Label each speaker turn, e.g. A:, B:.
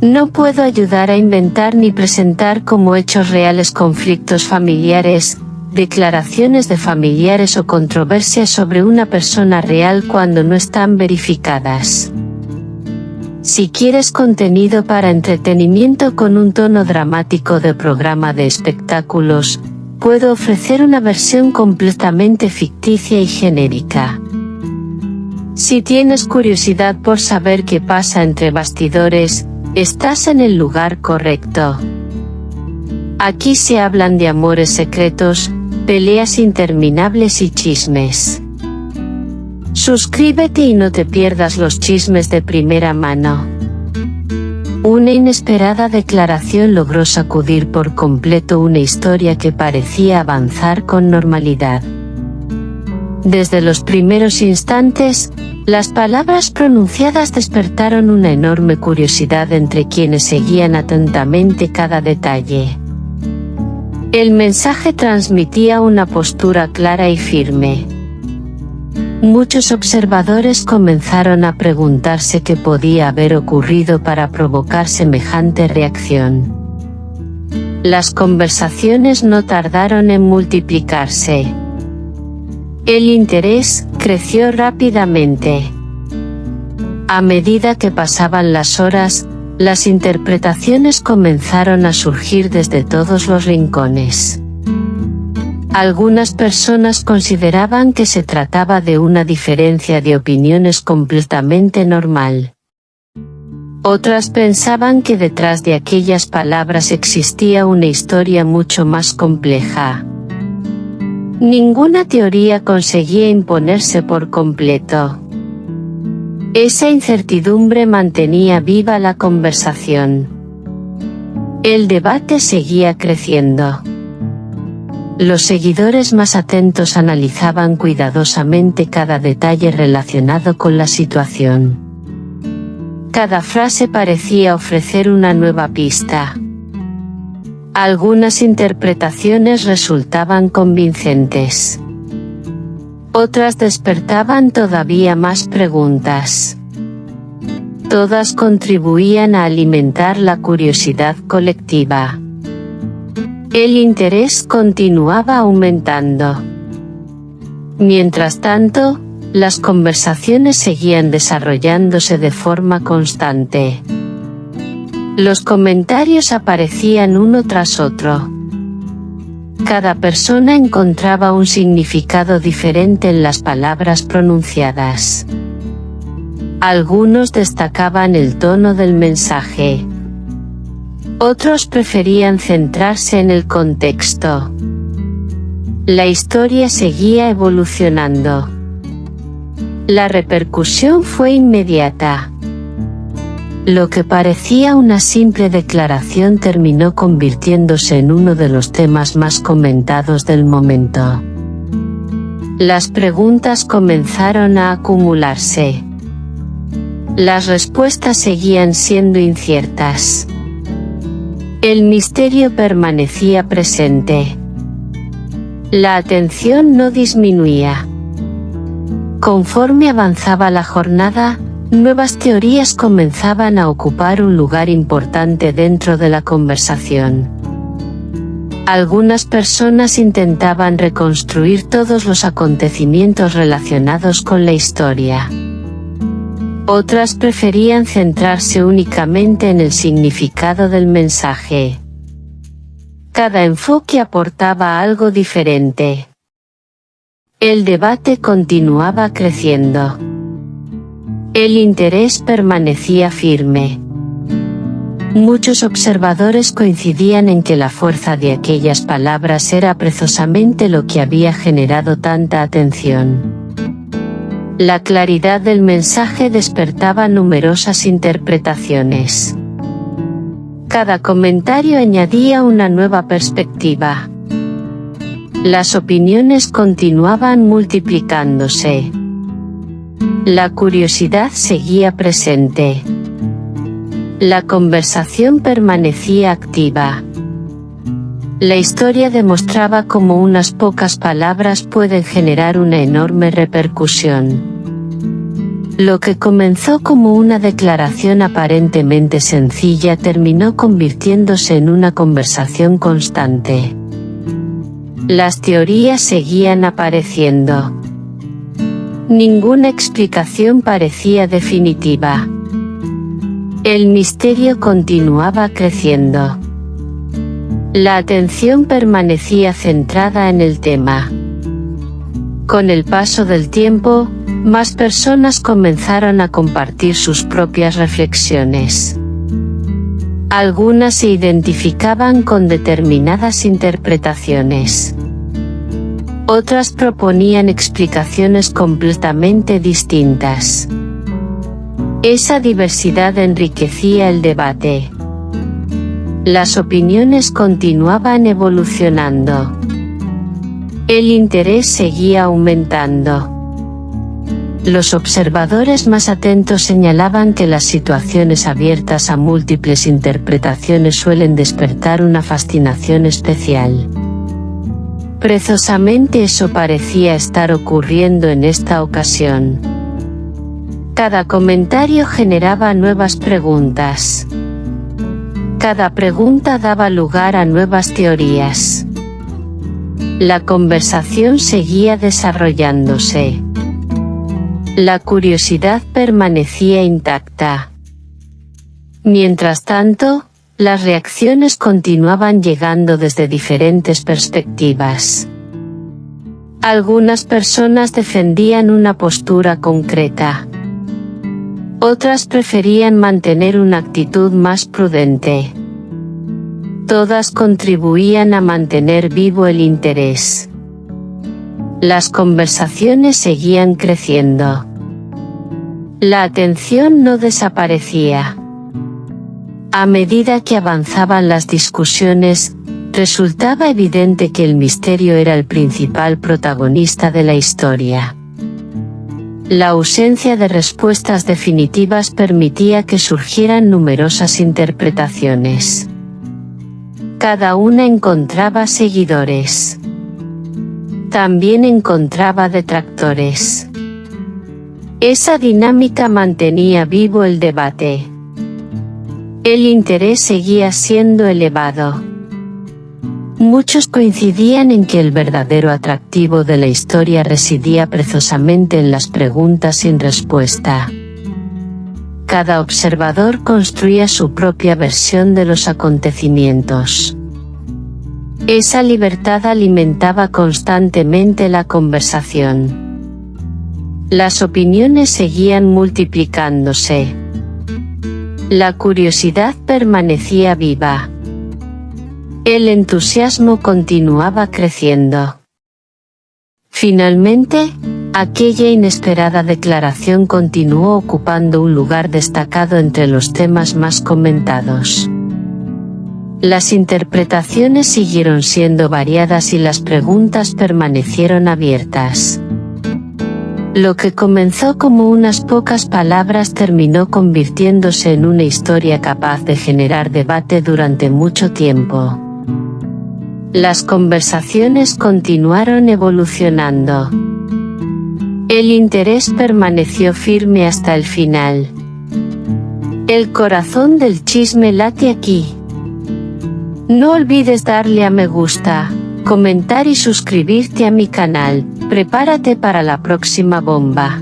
A: No puedo ayudar a inventar ni presentar como hechos reales conflictos familiares, declaraciones de familiares o controversias sobre una persona real cuando no están verificadas. Si quieres contenido para entretenimiento con un tono dramático de programa de espectáculos, puedo ofrecer una versión completamente ficticia y genérica. Si tienes curiosidad por saber qué pasa entre bastidores, estás en el lugar correcto. Aquí se hablan de amores secretos, peleas interminables y chismes. Suscríbete y no te pierdas los chismes de primera mano. Una inesperada declaración logró sacudir por completo una historia que parecía avanzar con normalidad. Desde los primeros instantes, las palabras pronunciadas despertaron una enorme curiosidad entre quienes seguían atentamente cada detalle. El mensaje transmitía una postura clara y firme. Muchos observadores comenzaron a preguntarse qué podía haber ocurrido para provocar semejante reacción. Las conversaciones no tardaron en multiplicarse. El interés creció rápidamente. A medida que pasaban las horas, las interpretaciones comenzaron a surgir desde todos los rincones. Algunas personas consideraban que se trataba de una diferencia de opiniones completamente normal. Otras pensaban que detrás de aquellas palabras existía una historia mucho más compleja. Ninguna teoría conseguía imponerse por completo. Esa incertidumbre mantenía viva la conversación. El debate seguía creciendo. Los seguidores más atentos analizaban cuidadosamente cada detalle relacionado con la situación. Cada frase parecía ofrecer una nueva pista. Algunas interpretaciones resultaban convincentes. Otras despertaban todavía más preguntas. Todas contribuían a alimentar la curiosidad colectiva. El interés continuaba aumentando. Mientras tanto, las conversaciones seguían desarrollándose de forma constante. Los comentarios aparecían uno tras otro. Cada persona encontraba un significado diferente en las palabras pronunciadas. Algunos destacaban el tono del mensaje. Otros preferían centrarse en el contexto. La historia seguía evolucionando. La repercusión fue inmediata. Lo que parecía una simple declaración terminó convirtiéndose en uno de los temas más comentados del momento. Las preguntas comenzaron a acumularse. Las respuestas seguían siendo inciertas. El misterio permanecía presente. La atención no disminuía. Conforme avanzaba la jornada, nuevas teorías comenzaban a ocupar un lugar importante dentro de la conversación. Algunas personas intentaban reconstruir todos los acontecimientos relacionados con la historia. Otras preferían centrarse únicamente en el significado del mensaje. Cada enfoque aportaba algo diferente. El debate continuaba creciendo. El interés permanecía firme. Muchos observadores coincidían en que la fuerza de aquellas palabras era precisamente lo que había generado tanta atención. La claridad del mensaje despertaba numerosas interpretaciones. Cada comentario añadía una nueva perspectiva. Las opiniones continuaban multiplicándose. La curiosidad seguía presente. La conversación permanecía activa. La historia demostraba cómo unas pocas palabras pueden generar una enorme repercusión. Lo que comenzó como una declaración aparentemente sencilla terminó convirtiéndose en una conversación constante. Las teorías seguían apareciendo. Ninguna explicación parecía definitiva. El misterio continuaba creciendo. La atención permanecía centrada en el tema. Con el paso del tiempo, más personas comenzaron a compartir sus propias reflexiones. Algunas se identificaban con determinadas interpretaciones. Otras proponían explicaciones completamente distintas. Esa diversidad enriquecía el debate. Las opiniones continuaban evolucionando. El interés seguía aumentando. Los observadores más atentos señalaban que las situaciones abiertas a múltiples interpretaciones suelen despertar una fascinación especial. Precisamente eso parecía estar ocurriendo en esta ocasión. Cada comentario generaba nuevas preguntas. Cada pregunta daba lugar a nuevas teorías. La conversación seguía desarrollándose. La curiosidad permanecía intacta. Mientras tanto, las reacciones continuaban llegando desde diferentes perspectivas. Algunas personas defendían una postura concreta. Otras preferían mantener una actitud más prudente. Todas contribuían a mantener vivo el interés. Las conversaciones seguían creciendo. La atención no desaparecía. A medida que avanzaban las discusiones, resultaba evidente que el misterio era el principal protagonista de la historia. La ausencia de respuestas definitivas permitía que surgieran numerosas interpretaciones. Cada una encontraba seguidores. También encontraba detractores. Esa dinámica mantenía vivo el debate. El interés seguía siendo elevado. Muchos coincidían en que el verdadero atractivo de la historia residía precisamente en las preguntas sin respuesta. Cada observador construía su propia versión de los acontecimientos. Esa libertad alimentaba constantemente la conversación. Las opiniones seguían multiplicándose. La curiosidad permanecía viva. El entusiasmo continuaba creciendo. Finalmente, aquella inesperada declaración continuó ocupando un lugar destacado entre los temas más comentados. Las interpretaciones siguieron siendo variadas y las preguntas permanecieron abiertas. Lo que comenzó como unas pocas palabras terminó convirtiéndose en una historia capaz de generar debate durante mucho tiempo. Las conversaciones continuaron evolucionando. El interés permaneció firme hasta el final. El corazón del chisme late aquí. No olvides darle a me gusta, comentar y suscribirte a mi canal. Prepárate para la próxima bomba.